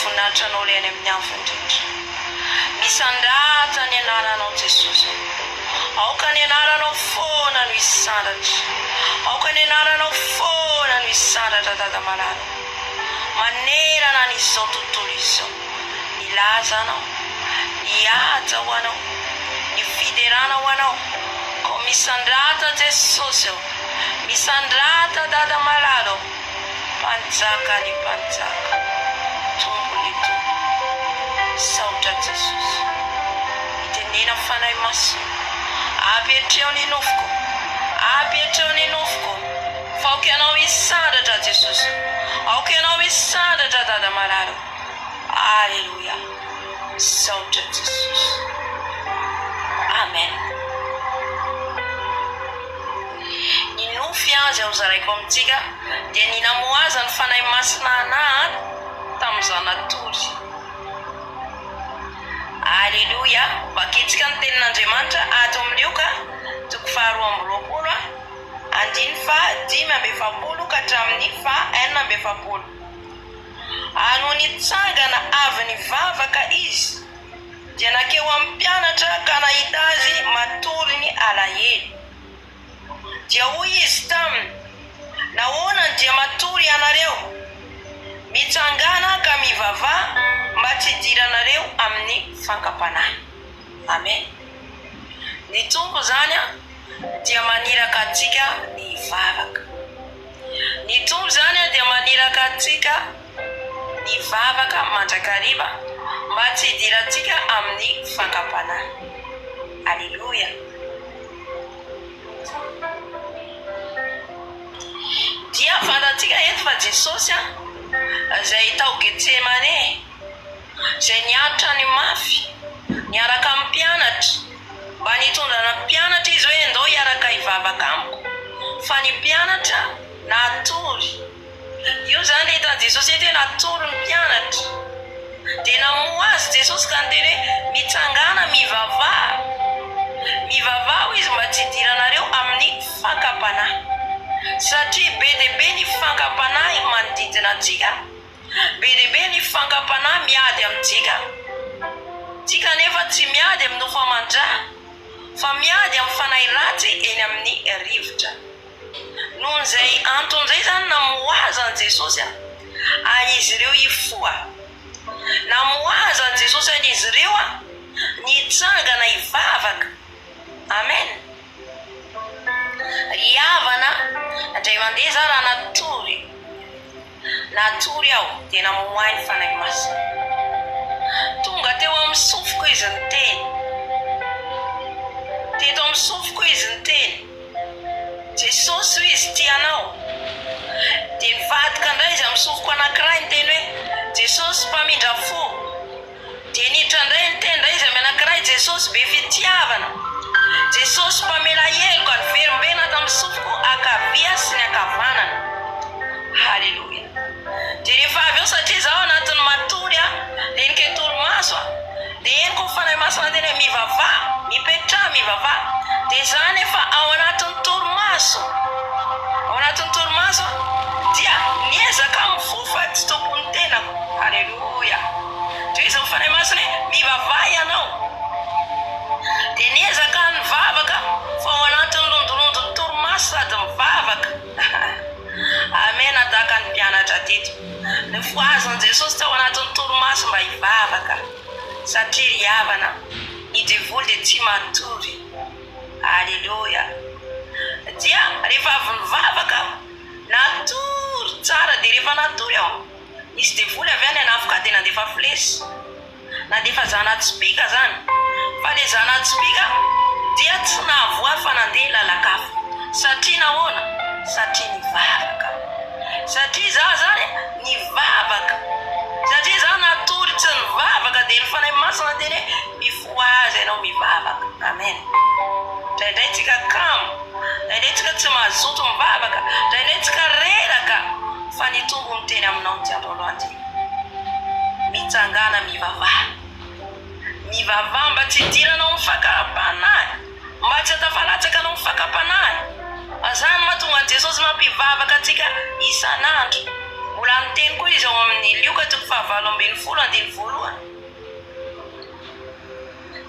voninahitranao ilay any amin'ny hafa indrindra. Misandratra ny anaranao Jesosy. Aoka ny anaranao foana no hisandatra. Aoka ny anaranao foana no hisandatra Dada malala. Manerana n'izao tontolo izao. Milaza anao, mihaja ho anao, ny fiderana ho anao. Ko misandrata Jesosy ao. Misandrata Dada malala. Mpanjaka ny mpanjaka. Tombony tombony. Saotra Jesosy. Mitenena fanahy masina. Apetreo ny nofoko. Apetreo ny nofoko. Fa aoka anao hisandatra Jesosy. Aoka anao hisandatra Dada malala. Alleluia. Saotra Jesosy. Amen. Ny nofy azy ao zaraiko amintsika dia ny namoaza ny fanahy masina anahy tamin'izao natory. Alleluia. Vakitsika ny tenin'Andriamanitra ato amin'ny Lioka 12:20 andiny fa 5:70 ka hatramin'ny fa 4:70. Ano nitsangana avy nivavaka izy dia nakeo amin'ny mpianatra ka nahita azy matory ny alahelo. Dia hoy izy taminy, nahoana dia matory ianareo? Mitsangana ka mivavaha mba tsy hidiranareo amin'ny fankapanahy. Amen. Ny Tompo zany dia maniraka antsika ny vavaka. Ny Tompo zany dia maniraka antsika ny vavaka mandrakariva mba tsy hidirantsika amin'ny fankapanahy. Alleluia. Dia fantatsika eto fa Jesosy izay tao Getsemane, izay nianatra ny mafy, niaraka amin'ny mpianatra, mba nitondrana mpianatra izy hoe ndao hiaraka hivavaka amiko. Fa ny mpianatra natory. Io zany hitan'i Jesosy eto hoe natory ny mpianatra. Dia namoa azy Jesosy ka niteny hoe mitsangana mivavaha. Mivavaha ho izy mba tsy hidiranareo amin'ny fankapanahy. Satria be dia be ny fankapanahy manodidina antsika. Be dia be ny fankapanahy miady amintsika. Tsika nefa tsy miady amin'ny nofamandrà, fa miady amin'ny fanahy ratsy eny amin'ny rivotra. Noho izay anton'izay zany namoaza an Jesosy an'izy ireo hifoha. Namoaza an Jesosy an'izy ireo nitsangana hivavaka. Amen. Rihavana indray mandeha za raha natory aho dia namoahy ny fanahy masina. Tonga teo amin'ny sofiko izy niteny. Teto amin'ny sofiko izy niteny, Jesosy izy tianao. Dia nivadika indray izy amin'ny sofiko anankiray niteny hoe Jesosy mpamindra fo. Dia niditra indray niteny indray izy amin'ny anankiray, Jesosy be fitiavana. Jesosy mpamela heloka ny verimberina tamin'ny sofiko akavia sy ny akavanana. Halleluia. Dia rehefa avy eo satria zaho anatin'ny matory dia nike toromaso dia eniko fanahy masina teny hoe mivavaha, mipetraha mivavaha. Dia zany efa ao anatin'ny toromaso. Ao anatin'ny toromaso dia niezaka mifofa tsy tompony tenako. Halleluia. Dia izy fanahy masina hoe mivavaha ianao. Dia niezaka nivavaka fa ao anatin'ny londolondon'ny toromaso sady mivavaka. Amen. Ataka ny mpianatra teto. Ny foazan'i Jesosy tao anatin'ny toromaso mba hivavaka. Satria rihavana, ny devoly dia tsy matory. Alleluia. Dia rehefa avy nivavaka, natory tsara. Dia rehefa natory ao, nisy devoly avy any anafika dia nandefa flesy. Nandefa zana-tsipika zany. Fa le zana-tsipika dia tsy nahavoa fa nandeha lalakafo. Satria nahoana? Satria nivavaka. Satria za zany nivavaka. Satria za natory tsy nivavaka dia ny fanahy masina teny hoe mifoazy ianao mivavaka. Amen. Indraindray tsika kamo, indraindray tsika tsy mazoto mivavaka, indraindray tsika reraka, fa ny Tompo miteny aminao ny androandro. Mitsangana mivavaha. Mivavaha mba tsy hidiranao amin'ny fankapanahy, mba tsy hatafalatsaka anao amin'ny fankapanahy. Azany mahatonga Jesosy mampivavaka antsika isan'andro. mbola miteny koa izy ao amin'ny Lioka 7:20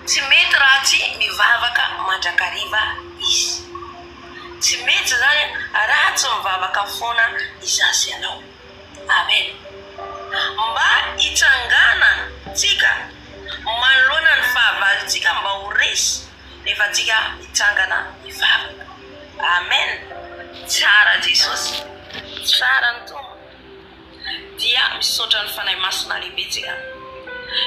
tsy mety raha tsy mivavaka mandrakariva izy. Tsy mety zany raha tsy mivavaka foana izasy ianao. Amen. Mba hitsangana tsika manoloana ny fahavalontsika mba ho resy rehefa tsika hitsangana mivavaka. Amen. Tsara Jesosy, tsara ny Tompo. Dia misaotra ny fanahy masina lehibe tsika,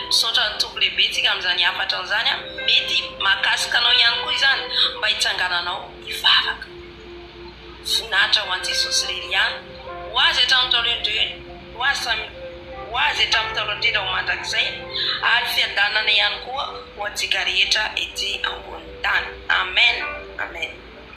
misaotra ny Tompo lehibe tsika amin'izany hafatra an'izany mety mahakasika anao ihany koa izany mba hitsangananao mivavaka. Voninahitra ho an'i Jesosy irery ihany, ho azy hatramin'ny taolendreny, ho azy hatramin'ny taolendrena ho mandrakizay, ary fiadanana ihany koa ho antsika rehetra ety ambony tany. Amen. Amen.